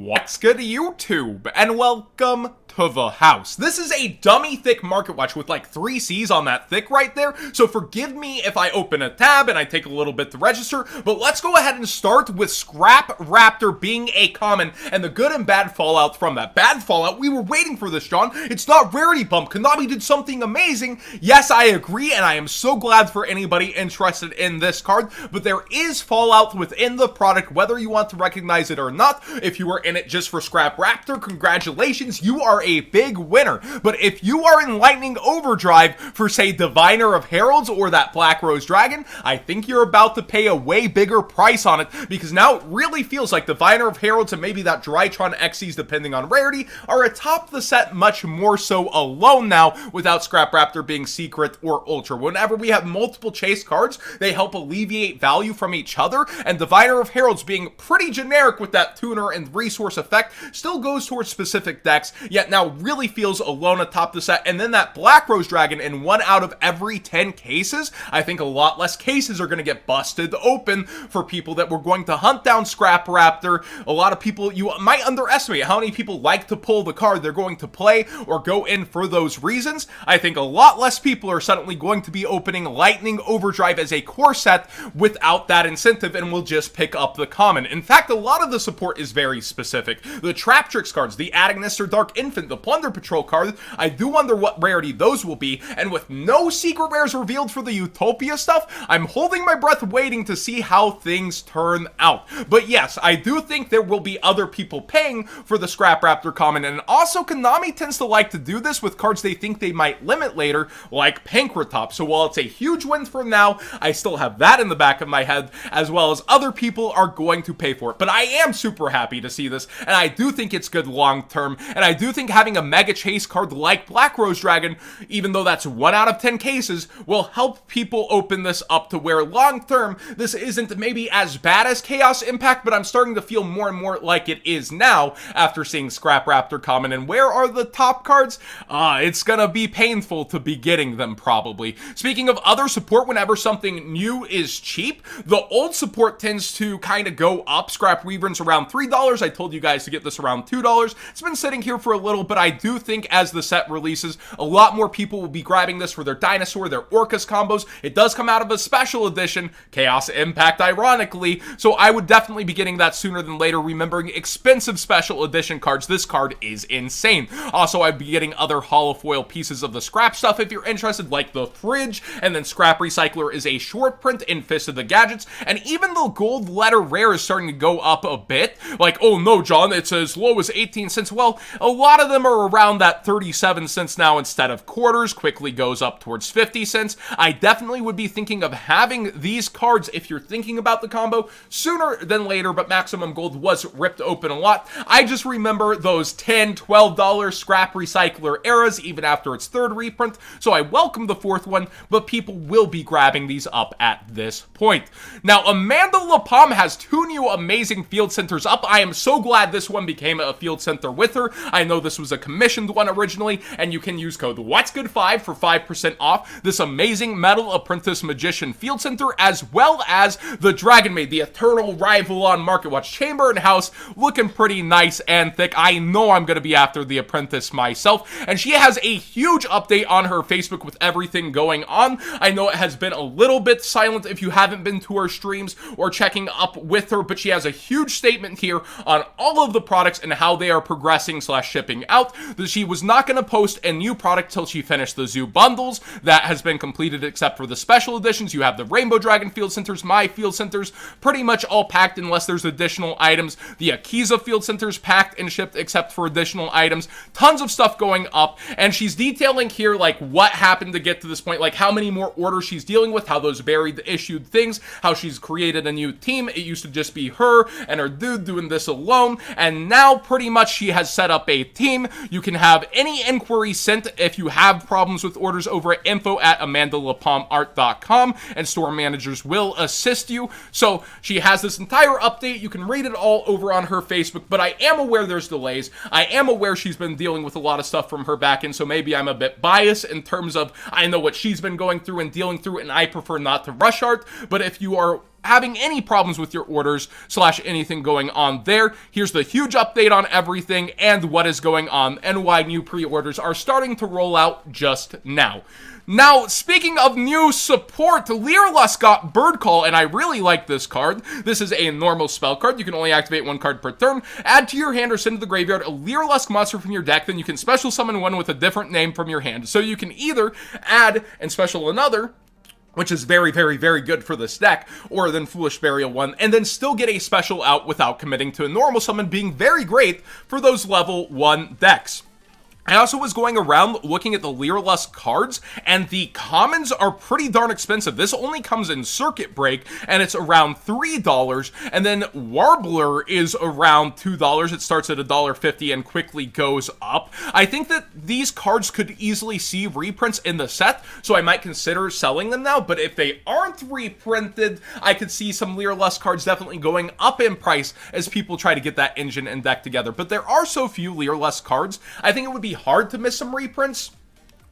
What's good, YouTube? And welcome to the house. This is a dummy thick market watch with like 3 C's on that thick right there, so forgive me if I open a tab and I take a little bit to register, but let's go ahead and start with Scrap Raptor being a common and the good and bad fallout from that. Bad fallout, we were waiting for this, John. It's not rarity bump. Konami did something amazing. Yes, I agree, and I am so glad for anybody interested in this card, but there is fallout within the product, whether you want to recognize it or not. If you were in it just for Scrap Raptor, congratulations, you are a big winner. But if you are in Lightning Overdrive for, say, Diviner of Heralds or that Black Rose Dragon, I think you're about to pay a way bigger price on it, because now it really feels like Diviner of Heralds and maybe that Drytron XCs, depending on rarity, are atop the set much more so alone now, without Scrap Raptor being secret or ultra. Whenever we have multiple chase cards, they help alleviate value from each other, and Diviner of Heralds being pretty generic with that tuner and resource effect still goes towards specific decks, yet now really feels alone atop the set. And then that Black Rose Dragon in 1 out of every 10 cases, I think a lot less cases are going to get busted open for people that were going to hunt down Scrap Raptor. A lot of people, you might underestimate how many people like to pull the card they're going to play or go in for those reasons. I think a lot less people are suddenly going to be opening Lightning Overdrive as a core set without that incentive and will just pick up the common. In fact, a lot of the support is very specific. The Trap Tricks cards, the Agnister Dark Infant, the Plunder Patrol card, I do wonder what rarity those will be, and with no secret rares revealed for the Utopia stuff, I'm holding my breath waiting to see how things turn out. But yes, I do think there will be other people paying for the Scrap Raptor common, and also Konami tends to like to do this with cards they think they might limit later, like Pancratop. So while it's a huge win for now, I still have that in the back of my head, as well as other people are going to pay for it. But I am super happy to see this, and I do think it's good long term, and I do think having a mega chase card like Black Rose Dragon, even though that's 1 out of 10 cases, will help people open this up to where long term this isn't maybe as bad as Chaos Impact, but I'm starting to feel more and more like it is now after seeing Scrap Raptor common. And where are the top cards? It's gonna be painful to be getting them probably. Speaking of other support, whenever something new is cheap, the old support tends to kind of go up. Scrap Reavern's around $3. I told you guys to get this around $2. It's been sitting here for a little, but I do think as the set releases, a lot more people will be grabbing this for their Dinosaur, their Orcus combos. It does come out of a special edition, Chaos Impact ironically, so I would definitely be getting that sooner than later, remembering expensive special edition cards. This card is insane. Also, I'd be getting other holofoil pieces of the scrap stuff if you're interested, like the Fridge, and then Scrap Recycler is a short print in Fist of the Gadgets, and even the gold letter rare is starting to go up a bit. Like, oh no, John, it's as low as 18 cents. Well, a lot of them are around that 37 cents now instead of quarters, quickly goes up towards 50 cents. I definitely would be thinking of having these cards if you're thinking about the combo sooner than later, but Maximum Gold was ripped open a lot. I just remember those $10, $12 Scrap Recycler eras even after its 3rd reprint, so I welcome the 4th one, but people will be grabbing these up at this point. Now, Amanda LaPalme has 2 new amazing field centers up. I am so glad this one became a field center with her. I know this was a commissioned one originally, and you can use code What'sGood5 for 5% off this amazing Metal Apprentice Magician Field Center, as well as the Dragon Maid, the eternal rival on Market Watch. Chamber and House looking pretty nice and thick. I know I'm going to be after the Apprentice myself, and she has a huge update on her Facebook with everything going on. I know it has been a little bit silent if you haven't been to her streams or checking up with her, but she has a huge statement here on all of the products and how they are progressing / shipping out. That she was not going to post a new product till she finished the zoo bundles. That has been completed except for the special editions. You have the Rainbow Dragon Field Centers, my Field Centers, pretty much all packed unless there's additional items. The Akiza Field Centers packed and shipped except for additional items. Tons of stuff going up, and she's detailing here like what happened to get to this point, like how many more orders she's dealing with, how those buried issued things, how she's created a new team. It used to just be her and her dude doing this alone, and now pretty much she has set up a team. You can have any inquiry sent if you have problems with orders over at info@amandalapalmeart.com, and store managers will assist you. So she has this entire update. You can read it all over on her Facebook, but I am aware there's delays. I am aware she's been dealing with a lot of stuff from her back end, so maybe I'm a bit biased in terms of I know what she's been going through and dealing through, and I prefer not to rush art. But if you are having any problems with your orders / anything going on there. Here's the huge update on everything and what is going on and why new pre-orders are starting to roll out just now. Now, speaking of new support, Lyres got Bird Call, and I really like this card. This is a normal spell card. You can only activate 1 card per turn. Add to your hand or send to the graveyard a Lyres monster from your deck, then you can special summon one with a different name from your hand. So you can either add and special another, which is very, very, very good for this deck, or then Foolish Burial 1, and then still get a special out without committing to a normal summon, being very great for those level 1 decks. I also was going around looking at the Lyres cards, and the commons are pretty darn expensive. This only comes in Circuit Break, and it's around $3, and then Warbler is around $2. It starts at $1.50 and quickly goes up. I think that these cards could easily see reprints in the set, so I might consider selling them now, but if they aren't reprinted, I could see some Lyres cards definitely going up in price as people try to get that engine and deck together. But there are so few Lyres cards, I think it would be hard to miss some reprints.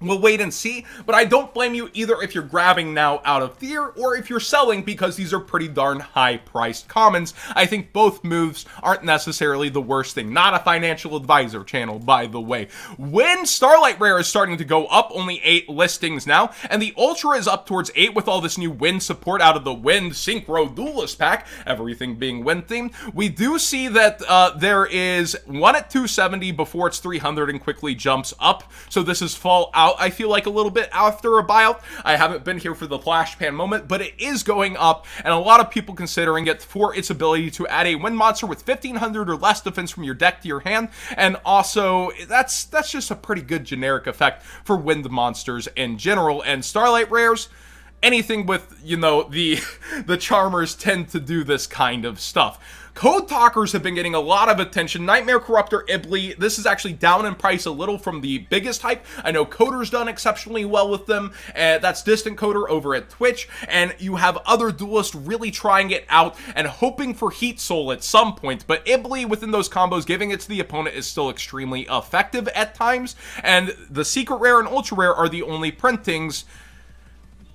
We'll wait and see, but I don't blame you either if you're grabbing now out of fear or if you're selling because these are pretty darn high-priced commons. I think both moves aren't necessarily the worst thing. Not a financial advisor channel, by the way. When Starlight Rare is starting to go up, only 8 listings now, and the Ultra is up towards 8 with all this new Wind support out of the Wind Synchro Duelist pack, everything being Wind themed. We do see that there is one at 270 before it's 300 and quickly jumps up, so this is fall out. I feel like a little bit after a buyout. I haven't been here for the flash pan moment, but it is going up, and a lot of people considering it for its ability to add a wind monster with 1500 or less defense from your deck to your hand, and also that's just a pretty good generic effect for wind monsters in general. And Starlight Rares, anything with, you know, the Charmers tend to do this kind of stuff. Code Talkers have been getting a lot of attention. Nightmare Corruptor Ibli, this is actually down in price a little from the biggest hype. I know Coder's done exceptionally well with them, and that's Distant Coder over at Twitch, and you have other duelists really trying it out and hoping for Heat Soul at some point, but Ibli within those combos, giving it to the opponent is still extremely effective at times, and the Secret Rare and Ultra Rare are the only printings.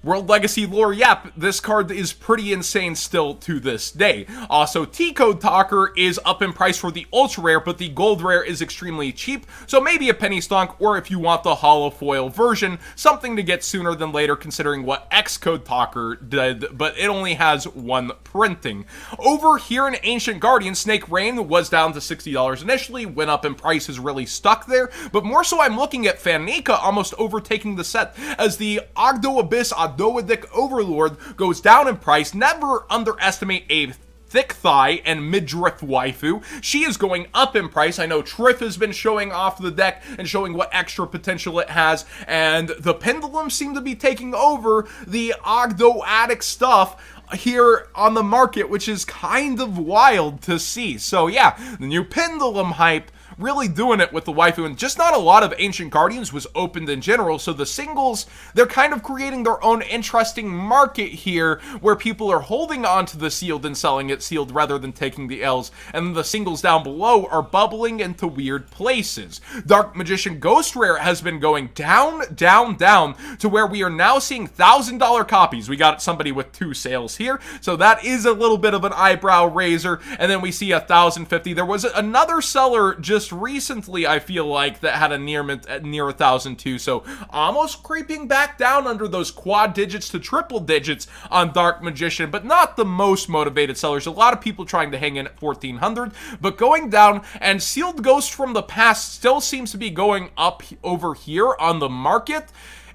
World Legacy Lore, yep, this card is pretty insane still to this day. Also, T-Code Talker is up in price for the Ultra Rare, but the Gold Rare is extremely cheap, so maybe a penny stonk, or if you want the Hollow Foil version, something to get sooner than later considering what X-Code Talker did, but it only has 1 printing. Over here in Ancient Guardian, Snake Rain was down to $60 initially, went up in price, is really stuck there, but more so I'm looking at Fanica almost overtaking the set, as the Ogdo Abyss Doedic Overlord goes down in price. Never underestimate a thick thigh and midriff waifu. She is going up in price. I know Triff has been showing off the deck and showing what extra potential it has, and the Pendulum seem to be taking over the Ogdo Addict stuff here on the market, which is kind of wild to see. So yeah, the new Pendulum hype really doing it with the waifu, and just not a lot of Ancient Guardians was opened in general, so the singles, they're kind of creating their own interesting market here, where people are holding on to the sealed and selling it sealed rather than taking the L's, and the singles down below are bubbling into weird places. Dark Magician Ghost Rare has been going down, down, down, to where we are now seeing $1,000 copies. We got somebody with 2 sales here, so that is a little bit of an eyebrow raiser, and then we see 1,050. There was another seller just recently, I feel like, that had a near 1,002, so almost creeping back down under those quad digits to triple digits on Dark Magician, but not the most motivated sellers. A lot of people trying to hang in at 1,400, but going down, and Sealed Ghost from the past still seems to be going up over here on the market.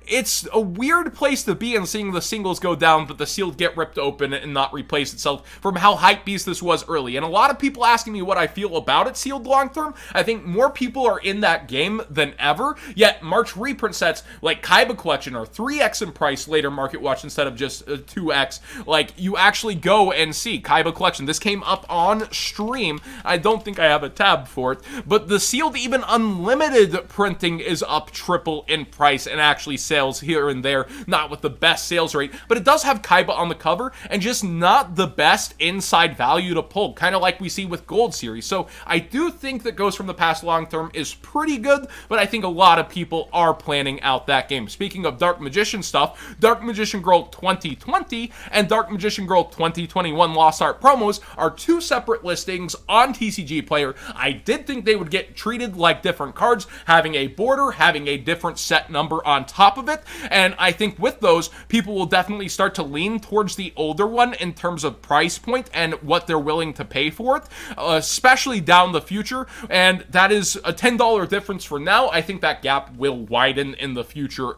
It's a weird place to be in, seeing the singles go down, but the sealed get ripped open and not replace itself from how hypebeast this was early. And a lot of people asking me what I feel about it sealed long term. I think more people are in that game than ever, yet March reprint sets like Kaiba Collection are 3x in price later market watch instead of just 2x. Like, you actually go and see Kaiba Collection. This came up on stream. I don't think I have a tab for it, but the sealed even unlimited printing is up triple in price and actually sales here and there, not with the best sales rate, but it does have Kaiba on the cover, and just not the best inside value to pull, kind of like we see with Gold Series. So I do think that Ghost from the Past long term is pretty good, but I think a lot of people are planning out that game. Speaking of Dark Magician stuff, Dark Magician Girl 2020 and Dark Magician Girl 2021 Lost Art promos are two separate listings on TCG Player. I did think they would get treated like different cards, having a border, having a different set number on top of it, and I think with those, people will definitely start to lean towards the older one in terms of price point and what they're willing to pay for it, especially down the future, and that is a $10 difference for now. I think that gap will widen in the future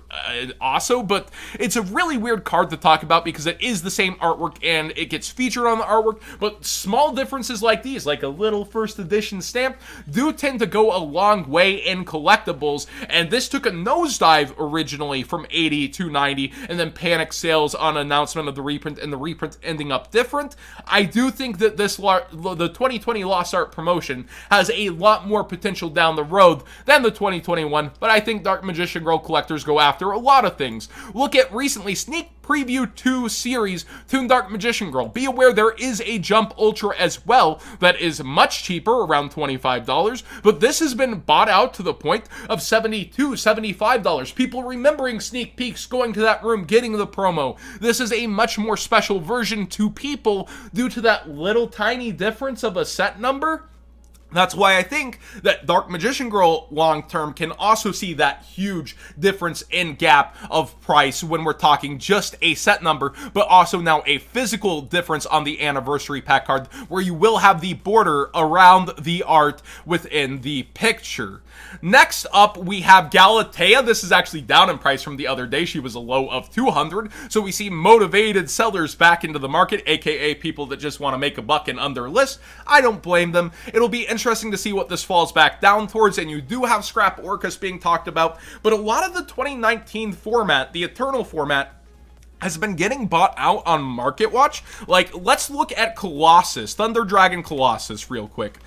also, but it's a really weird card to talk about because it is the same artwork and it gets featured on the artwork, but small differences like these, like a little first edition stamp, do tend to go a long way in collectibles, and this took a nosedive originally from 80 to 90, and then panic sales on announcement of the reprint, and the reprint ending up different. I do think that the 2020 Lost Art promotion has a lot more potential down the road than the 2021, but I think Dark Magician Girl collectors go after a lot of things. Look at recently Sneak Preview 2 series Toon Dark Magician Girl. Be aware there is a Jump Ultra as well that is much cheaper, around $25, but this has been bought out to the point of $72, $75. People remembering sneak peeks, going to that room, getting the promo. This is a much more special version to people due to that little tiny difference of a set number. That's why I think that Dark Magician Girl long-term can also see that huge difference in gap of price when we're talking just a set number, but also now a physical difference on the anniversary pack card where you will have the border around the art within the picture. Next up, we have Galatea. This is actually down in price from the other day. She was a low of 200, so we see motivated sellers back into the market, aka people that just want to make a buck and under list. I don't blame them. It'll be interesting to see what this falls back down towards, and you do have Scrap Orcus being talked about, but a lot of the 2019 format, the Eternal format, has been getting bought out on Market Watch. Like, let's look at Colossus, Thunder Dragon Colossus real quick.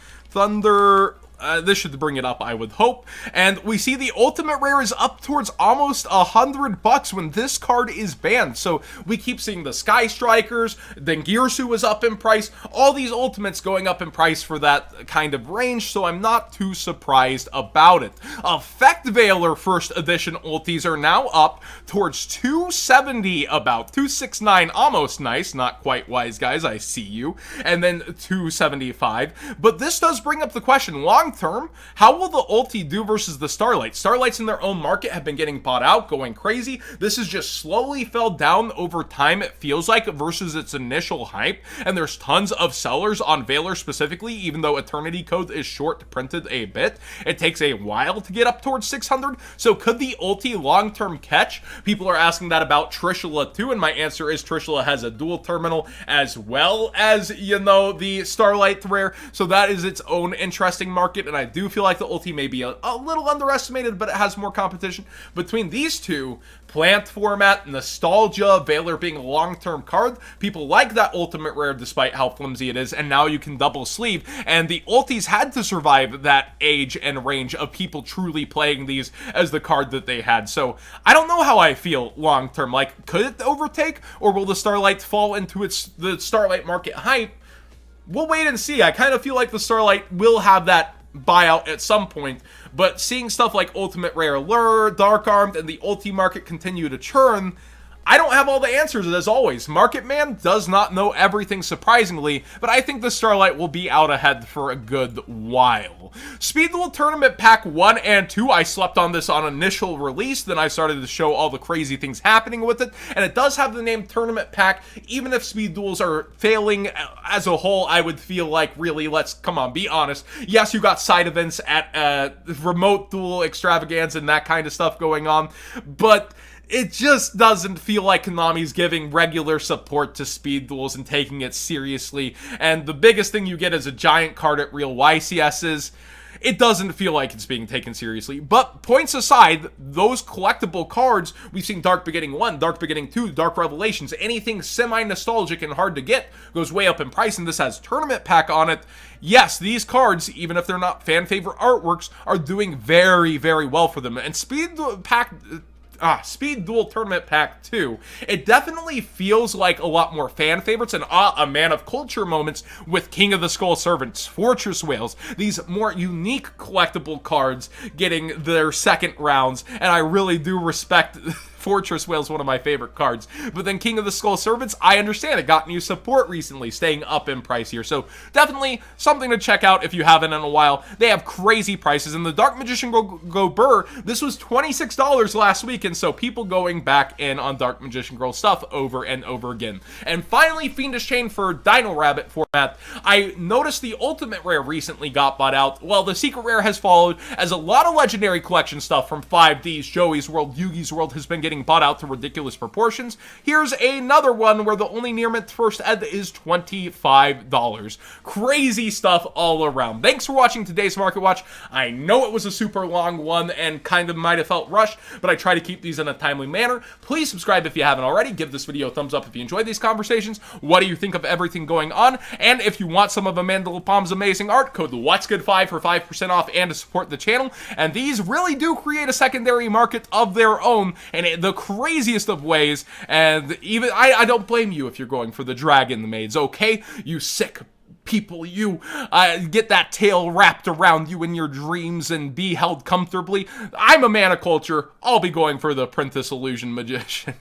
This should bring it up, I would hope. And we see the Ultimate Rare is up towards almost $100 when this card is banned. So we keep seeing the Sky Strikers, then Girsu is up in price, all these Ultimates going up in price for that kind of range, so I'm not too surprised about it. Effect Veiler first edition ultis are now up towards 270, about 269, almost nice, not quite wise guys, I see you, and then 275. But this does bring up the question, long term, how will the ulti do versus the Starlight? Starlights in their own market have been getting bought out, going crazy. This has just slowly fell down over time, it feels like, versus its initial hype, and there's tons of sellers on Veiler specifically, even though Eternity Code is short printed a bit. It takes a while to get up towards 600, so could the ulti long-term catch? People are asking that about Trishula too, and my answer is Trishula has a dual terminal as well as, you know, the Starlight rare, so that is its own interesting market. And I do feel like the ulti may be a little underestimated, but it has more competition. Between these two, plant format, nostalgia, Veiler being a long-term card, people like that Ultimate Rare despite how flimsy it is, and now you can double sleeve, and the ultis had to survive that age and range of people truly playing these as the card that they had. So I don't know how I feel long-term. Like, could it overtake, or will the Starlight fall into the Starlight market hype? We'll wait and see. I kind of feel like the Starlight will have that buyout at some point, but seeing stuff like Ultimate Rare Lure, Dark Armed, and the ulti market continue to churn, I don't have all the answers as always. Market Man does not know everything, surprisingly, but I think the Starlight will be out ahead for a good while. Speed Duel Tournament Pack 1 and 2, I slept on this on initial release, then I started to show all the crazy things happening with it, and it does have the name Tournament Pack. Even if Speed Duels are failing as a whole, I would feel like, really, let's, come on, be honest. Yes, you got side events at Remote Duel Extravaganza and that kind of stuff going on, but it just doesn't feel like Konami's giving regular support to Speed Duels and taking it seriously. And the biggest thing you get is a giant card at real YCSs. It doesn't feel like it's being taken seriously. But points aside, those collectible cards, we've seen Dark Beginning 1, Dark Beginning 2, Dark Revelations, anything semi-nostalgic and hard to get goes way up in price, and this has Tournament Pack on it. Yes, these cards, even if they're not fan favorite artworks, are doing very, very well for them. And Speed Pack Speed Duel Tournament Pack 2. It definitely feels like a lot more fan favorites and a man of culture moments with King of the Skull Servants, Fortress Whales, these more unique collectible cards getting their second rounds, and I really do respect Fortress Whale's one of my favorite cards. But then King of the Skull Servants, I understand it got new support recently, staying up in price here. So definitely something to check out if you haven't in a while. They have crazy prices. And the Dark Magician Go Burr, this was $26 last week. And so people going back in on Dark Magician Girl stuff over and over again. And finally, Fiendish Chain for Dino Rabbit format. I noticed the Ultimate Rare recently got bought out. Well, the Secret Rare has followed, as a lot of Legendary Collection stuff from 5D's, Joey's World, Yugi's World has been getting bought out to ridiculous proportions. Here's another one where the only near mint first ed is $25. Crazy stuff all around. Thanks for watching today's Market Watch. I know it was a super long one and kind of might have felt rushed, but I try to keep these in a timely manner. Please subscribe if you haven't already. Give this video a thumbs up if you enjoyed these conversations. What do you think of everything going on? And if you want some of Amanda LaPalm's amazing art, code What'sGood5 for 5% off and to support the channel. And these really do create a secondary market of their own, and the craziest of ways, and even I don't blame you if you're going for the dragon maids, okay? You sick people, you get that tail wrapped around you in your dreams and be held comfortably. I'm a man of culture. I'll be going for the Princess Illusion Magician.